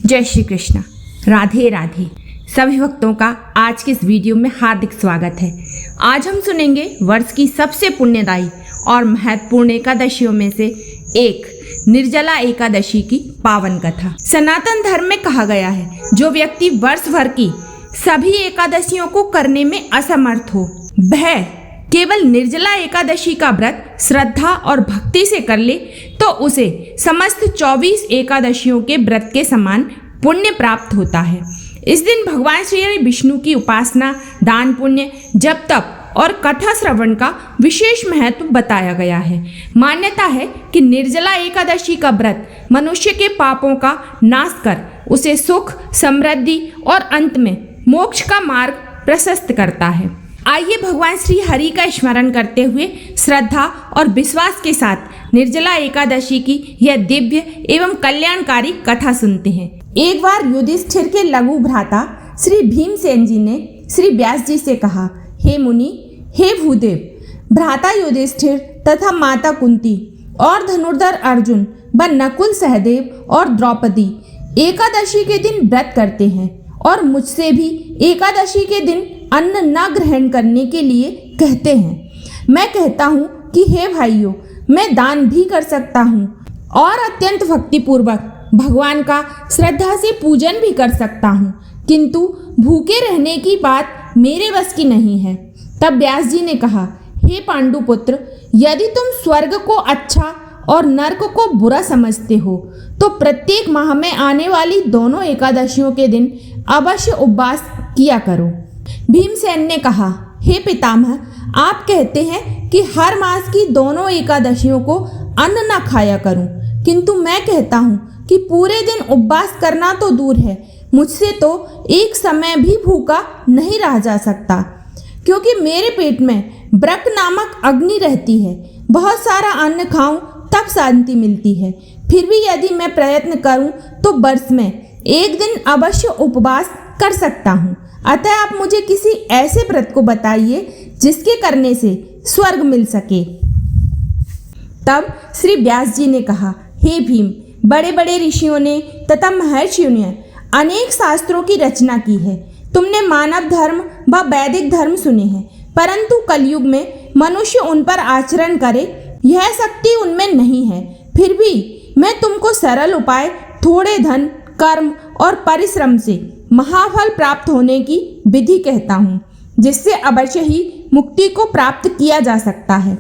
जय श्री कृष्ण। राधे राधे। सभी भक्तों का आज के इस वीडियो में हार्दिक स्वागत है। आज हम सुनेंगे वर्ष की सबसे पुण्यदायी और महत्वपूर्ण एकादशियों में से एक निर्जला एकादशी की पावन कथा। सनातन धर्म में कहा गया है, जो व्यक्ति वर्ष भर की सभी एकादशियों को करने में असमर्थ हो, वह केवल निर्जला एकादशी का व्रत श्रद्धा और भक्ति से कर ले तो उसे समस्त 24 एकादशियों के व्रत के समान पुण्य प्राप्त होता है। इस दिन भगवान श्री विष्णु की उपासना, दान पुण्य, जप तप और कथा श्रवण का विशेष महत्व बताया गया है। मान्यता है कि निर्जला एकादशी का व्रत मनुष्य के पापों का नाश कर उसे सुख, समृद्धि और अंत में मोक्ष का मार्ग प्रशस्त करता है। आइए भगवान श्री हरि का स्मरण करते हुए श्रद्धा और विश्वास के साथ निर्जला एकादशी की यह दिव्य एवं कल्याणकारी कथा सुनते हैं। एक बार युधिष्ठिर के लघु भ्राता श्री भीमसेन जी ने श्री व्यास जी से कहा, हे मुनि, हे भूदेव, भ्राता युधिष्ठिर तथा माता कुंती और धनुर्धर अर्जुन व नकुल, सहदेव और द्रौपदी एकादशी के दिन व्रत करते हैं और मुझसे भी एकादशी के दिन अन्न न ग्रहण करने के लिए कहते हैं। मैं कहता हूँ कि हे भाइयों, मैं दान भी कर सकता हूँ और अत्यंत भक्तिपूर्वक भगवान का श्रद्धा से पूजन भी कर सकता हूँ, किंतु भूखे रहने की बात मेरे बस की नहीं है। तब व्यास जी ने कहा, हे पांडुपुत्र, यदि तुम स्वर्ग को अच्छा और नरक को बुरा समझते हो तो प्रत्येक माह में आने वाली दोनों एकादशियों के दिन अवश्य उपवास किया करो। भीमसेन ने कहा, हे पितामह, आप कहते हैं कि हर मास की दोनों एकादशियों को अन्न न खाया करूं, किंतु मैं कहता हूं कि पूरे दिन उपवास करना तो दूर है, मुझसे तो एक समय भी भूखा नहीं रहा जा सकता, क्योंकि मेरे पेट में ब्रक नामक अग्नि रहती है। बहुत सारा अन्न खाऊं तब शांति मिलती है। फिर भी यदि मैं प्रयत्न करूं तो वर्ष में एक दिन अवश्य उपवास कर सकता हूं। अतः आप मुझे किसी ऐसे व्रत को बताइए जिसके करने से स्वर्ग मिल सके। तब श्री व्यास जी ने कहा, हे भीम, बड़े बड़े ऋषियों ने तथा महर्षियों ने अनेक शास्त्रों की रचना की है। तुमने मानव धर्म व वैदिक धर्म सुने हैं, परंतु कलयुग में मनुष्य उन पर आचरण करे, यह शक्ति उनमें नहीं है। फिर भी मैं तुमको सरल उपाय, थोड़े धन, कर्म और परिश्रम से महाफल प्राप्त होने की विधि कहता हूँ, जिससे अवश्य ही मुक्ति को प्राप्त किया जा सकता है।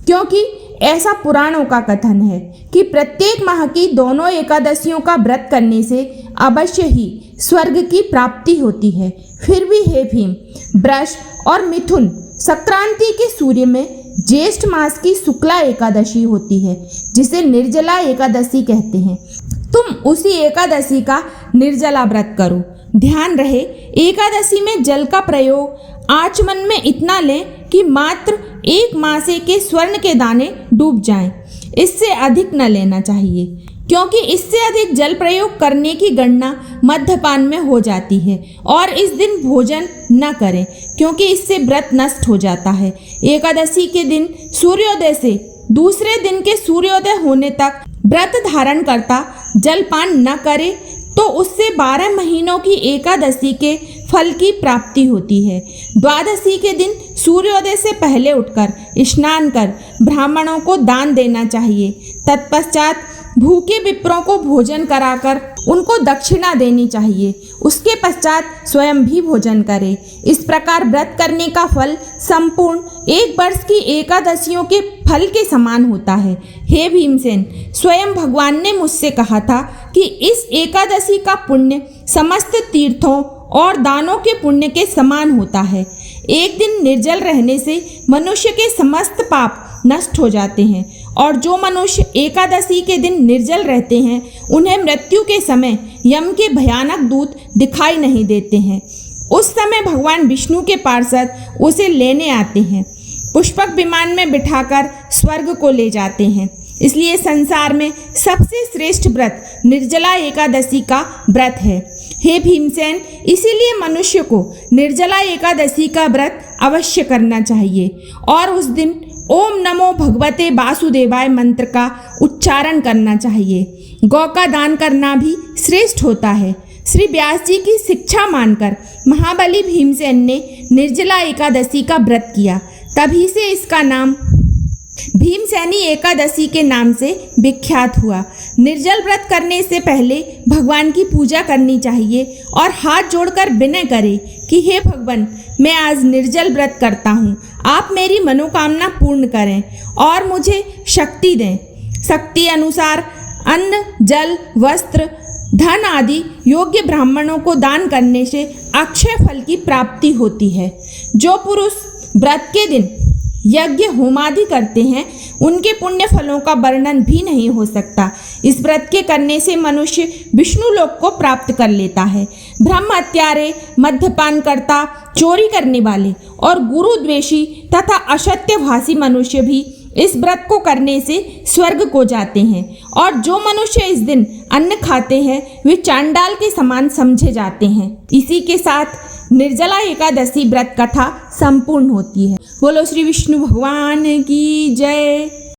क्योंकि ऐसा पुराणों का कथन है कि प्रत्येक माह की दोनों एकादशियों का व्रत करने से अवश्य ही स्वर्ग की प्राप्ति होती है। फिर भी हे भीम, वृष और मिथुन संक्रांति के सूर्य में ज्येष्ठ मास की शुक्ला एकादशी होती है, जिसे निर्जला एकादशी कहते हैं। तुम उसी एकादशी का निर्जला व्रत करो। ध्यान रहे, एकादशी में जल का प्रयोग आचमन में इतना लें कि मात्र एक मासे के स्वर्ण के दाने डूब जाएं। इससे अधिक न लेना चाहिए, क्योंकि इससे अधिक जल प्रयोग करने की गणना मद्यपान में हो जाती है। और इस दिन भोजन न करें, क्योंकि इससे व्रत नष्ट हो जाता है। एकादशी के दिन सूर्योदय से दूसरे दिन के सूर्योदय होने तक व्रत धारण करता जलपान न करे तो उससे 12 महीनों की एकादशी के फल की प्राप्ति होती है। द्वादशी के दिन सूर्योदय से पहले उठकर स्नान कर ब्राह्मणों को दान देना चाहिए। तत्पश्चात भूखे विप्रों को भोजन कराकर उनको दक्षिणा देनी चाहिए। उसके पश्चात स्वयं भी भोजन करें। इस प्रकार व्रत करने का फल संपूर्ण एक वर्ष की एकादशियों के फल के समान होता है। हे भीमसेन, स्वयं भगवान ने मुझसे कहा था कि इस एकादशी का पुण्य समस्त तीर्थों और दानों के पुण्य के समान होता है। एक दिन निर्जल रहने से मनुष्य के समस्त पाप नष्ट हो जाते हैं, और जो मनुष्य एकादशी के दिन निर्जल रहते हैं उन्हें मृत्यु के समय यम के भयानक दूत दिखाई नहीं देते हैं। उस समय भगवान विष्णु के पार्षद उसे लेने आते हैं, पुष्पक विमान में बिठाकर स्वर्ग को ले जाते हैं। इसलिए संसार में सबसे श्रेष्ठ व्रत निर्जला एकादशी का व्रत है। हे भीमसेन, इसीलिए मनुष्य को निर्जला एकादशी का व्रत अवश्य करना चाहिए और उस दिन ओम नमो भगवते वासुदेवाय मंत्र का उच्चारण करना चाहिए। गौ का दान करना भी श्रेष्ठ होता है। श्री व्यास जी की शिक्षा मानकर महाबली भीमसेन ने निर्जला एकादशी का व्रत किया। तभी से इसका नाम भीमसेनी एकादशी के नाम से विख्यात हुआ। निर्जल व्रत करने से पहले भगवान की पूजा करनी चाहिए और हाथ जोड़कर विनय करें कि हे भगवान, मैं आज निर्जल व्रत करता हूँ, आप मेरी मनोकामना पूर्ण करें और मुझे शक्ति दें। शक्ति अनुसार अन्न, जल, वस्त्र, धन आदि योग्य ब्राह्मणों को दान करने से अक्षय फल की प्राप्ति होती है। जो पुरुष व्रत के दिन यज्ञ होमादि करते हैं उनके पुण्य फलों का वर्णन भी नहीं हो सकता। इस व्रत के करने से मनुष्य विष्णु लोक को प्राप्त कर लेता है। ब्रह्म हत्यारे, मद्यपान करता, चोरी करने वाले और गुरु द्वेषी तथा असत्यभाषी मनुष्य भी इस व्रत को करने से स्वर्ग को जाते हैं और जो मनुष्य इस दिन अन्न खाते हैं वे चांडाल के समान समझे जाते हैं। इसी के साथ निर्जला एकादशी व्रत कथा संपूर्ण होती है। बोलो श्री विष्णु भगवान की जय।